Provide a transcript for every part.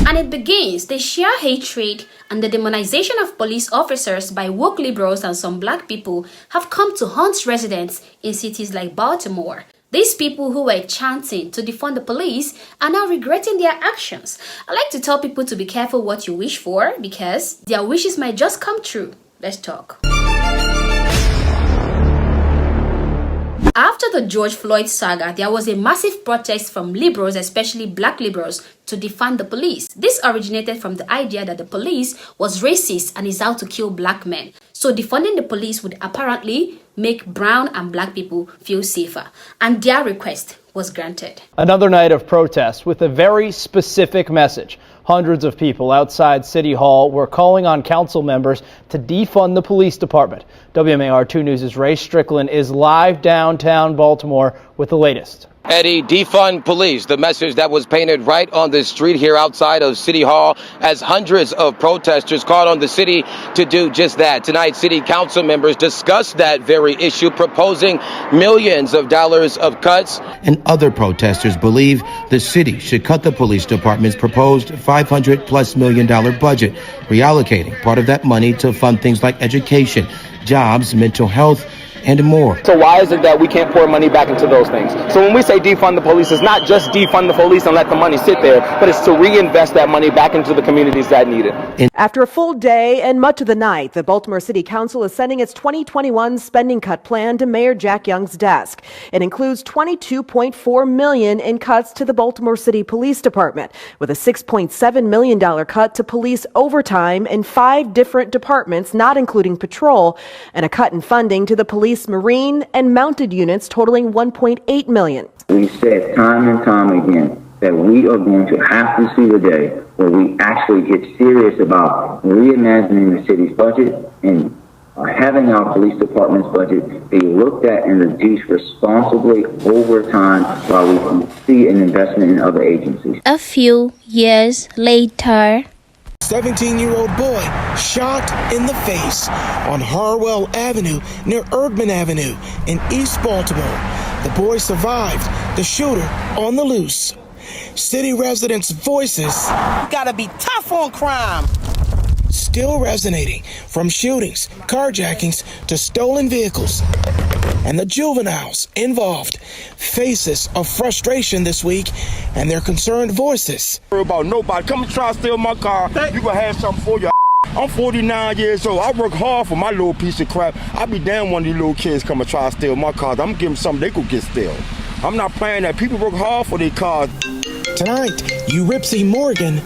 And it begins the sheer hatred and the demonization of police officers by woke liberals and some black people have come to haunt residents in cities like Baltimore. These people who were chanting to defund the police are now regretting their actions. I like to tell people to be careful what you wish for because their wishes might just come true. Let's talk. After the George Floyd saga, there was a massive protest from liberals, especially black liberals, to defund the police. This originated from the idea that the police was racist and is out to kill black men. So defunding the police would apparently make brown and black people feel safer. And their request was granted. Another night of protest with a very specific message. Hundreds of people outside City Hall were calling on council members to defund the police department. WMAR2 News' Ray Strickland is live downtown Baltimore with the latest. Eddie, defund police, the message that was painted right on the street here outside of City Hall as hundreds of protesters called on the city to do just that. Tonight, city council members discussed that very issue, proposing millions of dollars of cuts. And other protesters believe the city should cut the police department's proposed $500+ million budget, reallocating part of that money to fund things like education, jobs, mental health, and more. So why is it that we can't pour money back into those things? So when we say defund the police, it's not just defund the police and let the money sit there, but it's to reinvest that money back into the communities that need it. After a full day and much of the night, the Baltimore City Council is sending its 2021 spending cut plan to Mayor Jack Young's desk. It includes $22.4 million in cuts to the Baltimore City Police Department, with a $6.7 million cut to police overtime in 5 different departments, not including patrol, and a cut in funding to the police, marine, and mounted units totaling $1.8 million. We said time and time again that we are going to have to see the day where we actually get serious about reimagining the city's budget and having our police department's budget be looked at and reduced responsibly over time while we can see an investment in other agencies. A few years later, 17-year-old boy shot in the face on Harwell Avenue near Erdman Avenue in East Baltimore. The boy survived, the shooter on the loose. City residents' voices gotta be tough on crime. Still resonating from shootings, carjackings to stolen vehicles. And the juveniles involved faces of frustration this week and their concerned voices. About nobody come and try to steal my car, you gonna have something for you. I'm 49 years old. I work hard for my little piece of crap. I be damn one of these little kids come and try to steal my cars. I'm gonna give them something they could get stolen. I'm not playing that. People work hard for their cars. Tonight, Eurypsy Morgan.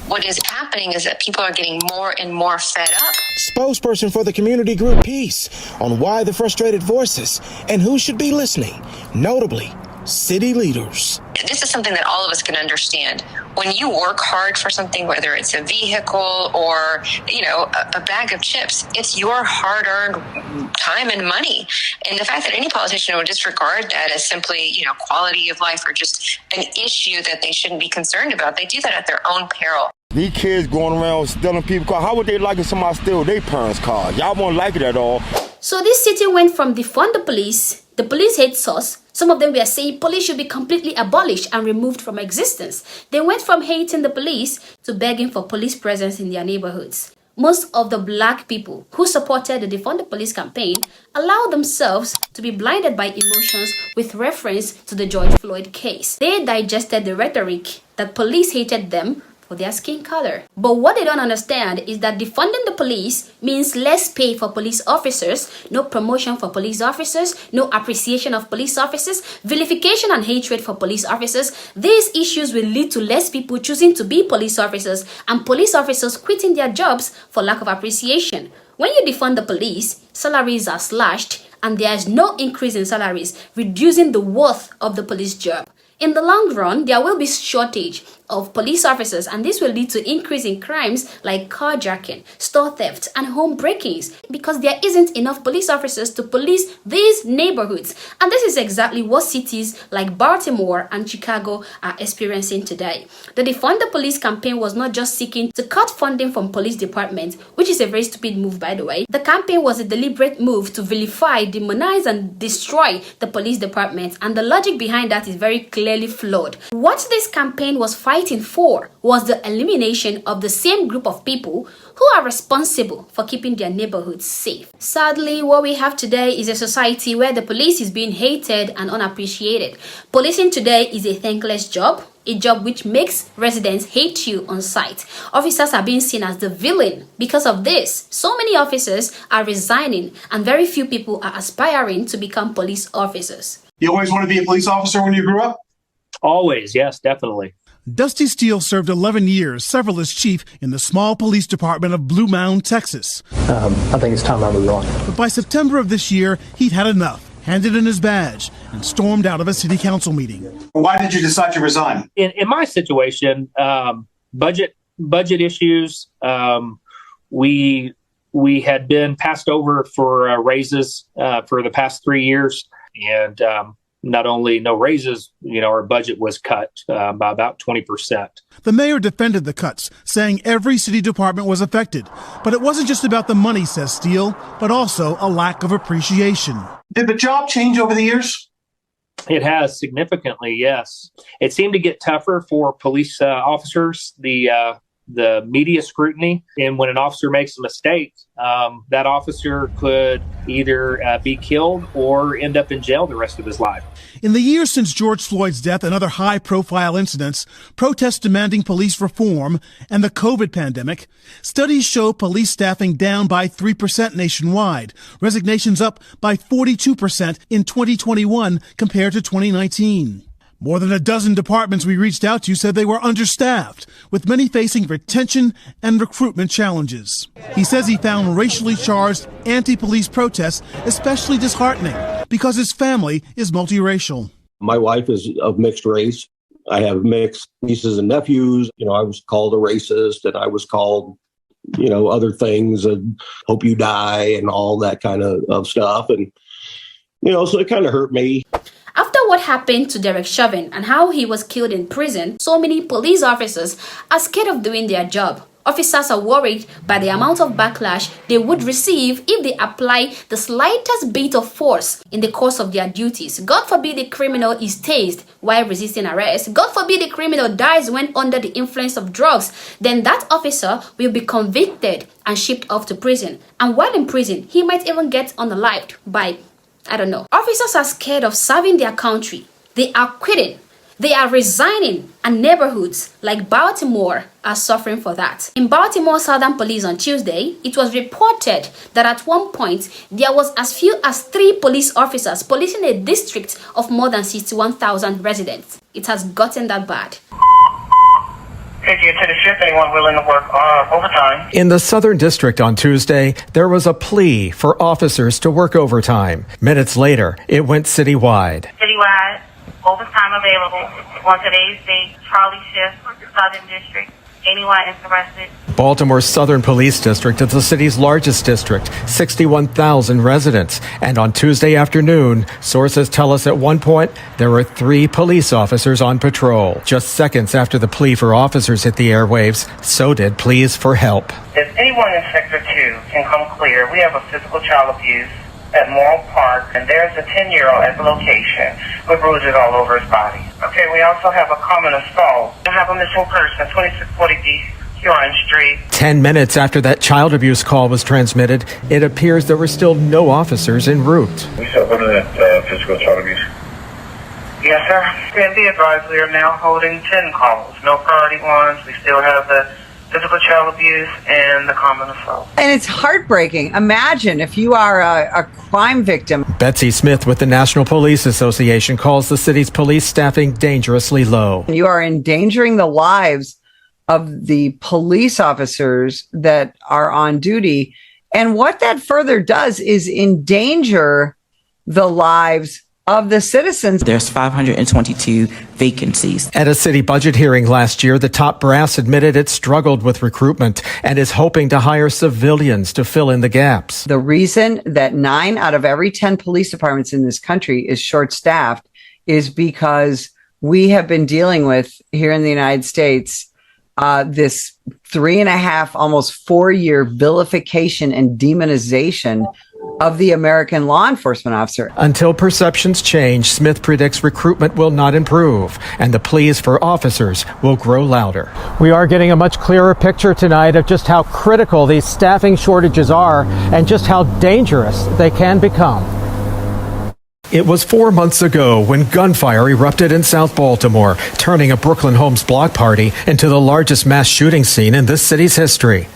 What is happening is that people are getting more and more fed up. Spokesperson for the community group Peace on why the frustrated voices and who should be listening, notably city leaders. This is something that all of us can understand. When you work hard for something, whether it's a vehicle or, a bag of chips, it's your hard-earned time and money. And the fact that any politician would disregard that as simply, quality of life or just an issue that they shouldn't be concerned about, they do that at their own peril. These kids going around stealing people's cars. How would they like if somebody steal their parents' cars? Y'all won't like it at all. So this city went from defund the police hates us. Some of them were saying police should be completely abolished and removed from existence. They went from hating the police to begging for police presence in their neighborhoods. Most of the black people who supported the Defund the Police campaign allowed themselves to be blinded by emotions with reference to the George Floyd case. They digested the rhetoric that police hated them for their skin color. But what they don't understand is that defunding the police means less pay for police officers, no promotion for police officers, no appreciation of police officers, vilification and hatred for police officers. These issues will lead to less people choosing to be police officers and police officers quitting their jobs for lack of appreciation. When you defund the police, salaries are slashed and there is no increase in salaries, reducing the worth of the police job. In the long run, there will be shortage of police officers, and this will lead to increase in crimes like carjacking, store theft, and home breakings because there isn't enough police officers to police these neighborhoods. And this is exactly what cities like Baltimore and Chicago are experiencing today. The Defund the Police campaign was not just seeking to cut funding from police departments, which is a very stupid move, by the way. The campaign was a deliberate move to vilify, demonize, and destroy the police department, and the logic behind that is very clearly flawed. What this campaign was fighting fighting for was the elimination of the same group of people who are responsible for keeping their neighborhoods safe. Sadly, what we have today is a society where the police is being hated and unappreciated. Policing today is a thankless job, a job which makes residents hate you on sight. Officers are being seen as the villain. Because of this, so many officers are resigning and very few people are aspiring to become police officers. You always want to be a police officer when you grew up? Always, yes, definitely. Dusty Steele served 11 years, several as chief in the small police department of Blue Mound, Texas. I think it's time I move on. But by September of this year, he'd had enough, handed in his badge, and stormed out of a city council meeting. Why did you decide to resign? In my situation, budget issues. We had been passed over for raises for the past 3 years, and not only no raises, our budget was cut by about 20%. The mayor defended the cuts, saying every city department was affected. But it wasn't just about the money, says Steele, but also a lack of appreciation. Did the job change over the years? It has significantly, yes. It seemed to get tougher for police officers. The media scrutiny, and when an officer makes a mistake, that officer could either be killed or end up in jail the rest of his life. In the years since George Floyd's death and other high-profile incidents, protests demanding police reform, and the COVID pandemic, studies show police staffing down by 3% nationwide, resignations up by 42% in 2021 compared to 2019. More than a dozen departments we reached out to said they were understaffed, with many facing retention and recruitment challenges. He says he found racially charged anti-police protests especially disheartening because his family is multiracial. My wife is of mixed race. I have mixed nieces and nephews. I was called a racist, and I was called, other things, and hope you die and all that kind of stuff. And, so it kind of hurt me. After what happened to Derek Chauvin and how he was killed in prison, so many police officers are scared of doing their job. Officers are worried by the amount of backlash they would receive if they apply the slightest bit of force in the course of their duties. God forbid the criminal is tased while resisting arrest. God forbid the criminal dies when under the influence of drugs. Then that officer will be convicted and shipped off to prison. And while in prison, he might even get unalived by Officers are scared of serving their country. They are quitting. They are resigning. And neighborhoods like Baltimore are suffering for that. In Baltimore Southern Police on Tuesday, it was reported that at one point, there was as few as 3 police officers policing a district of more than 61,000 residents. It has gotten that bad. Anyone willing to work overtime? In the Southern District on Tuesday, there was a plea for officers to work overtime. Minutes later, it went citywide. Citywide, overtime available on today's date, Charlie shift, Southern District. Anyone interested? Baltimore's Southern Police District is the city's largest district, 61,000 residents. And on Tuesday afternoon, sources tell us at one point there were 3 police officers on patrol. Just seconds after the plea for officers hit the airwaves, so did pleas for help. If anyone in Sector 2 can come clear, we have a physical child abuse at Morrill Park, and there's a 10-year-old at the location with bruises all over his body. Okay, we also have a common assault. We have a missing person, 2640 Huron Street. 10 minutes after that child abuse call was transmitted, it appears there were still no officers en route. We still holding that physical child abuse? Yes, sir. Can be advised we are now holding 10 calls. No priority ones. We still have the physical child abuse and the common assault. And it's heartbreaking. Imagine if you are a crime victim. Betsy Smith with the National Police Association calls the city's police staffing dangerously low. You are endangering the lives of the police officers that are on duty. And what that further does is endanger the lives of the citizens. There's 522 vacancies. At a city budget hearing last year, the top brass admitted it struggled with recruitment and is hoping to hire civilians to fill in the gaps. The reason that 9 out of every 10 police departments in this country is short-staffed is because we have been dealing with, here in the United States, this 3.5, almost 4-year vilification and demonization of the American law enforcement officer. Until perceptions change, Smith predicts recruitment will not improve, and the pleas for officers will grow louder. We are getting a much clearer picture tonight of just how critical these staffing shortages are and just how dangerous they can become. It was 4 months ago when gunfire erupted in South Baltimore, turning a Brooklyn Homes block party into the largest mass shooting scene in this city's history.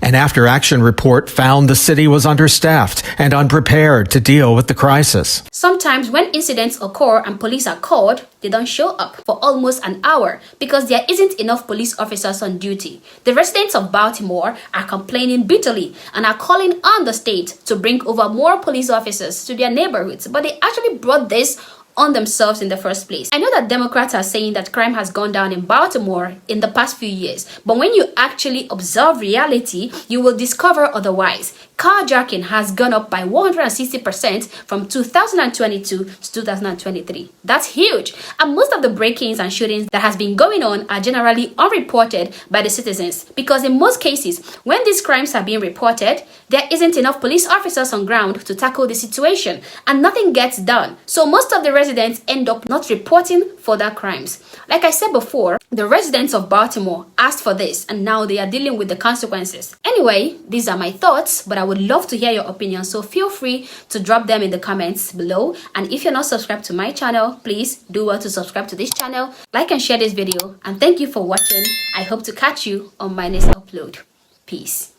An after-action report found the city was understaffed and unprepared to deal with the crisis. Sometimes when incidents occur and police are called, they don't show up for almost an hour because there isn't enough police officers on duty. The residents of Baltimore are complaining bitterly and are calling on the state to bring over more police officers to their neighborhoods, but they actually brought this on themselves in the first place. I know that Democrats are saying that crime has gone down in Baltimore in the past few years, but when you actually observe reality, you will discover otherwise. Carjacking has gone up by 160% from 2022 to 2023. That's huge. And most of the break-ins and shootings that has been going on are generally unreported by the citizens because in most cases, when these crimes are being reported, there isn't enough police officers on ground to tackle the situation and nothing gets done. So most of the residents end up not reporting further crimes. Like I said before, the residents of Baltimore asked for this and now they are dealing with the consequences. Anyway, these are my thoughts, but I would love to hear your opinion, so feel free to drop them in the comments below. And if you're not subscribed to my channel, please do well to subscribe to this channel, like and share this video, and thank you for watching. I hope to catch you on my next upload. Peace.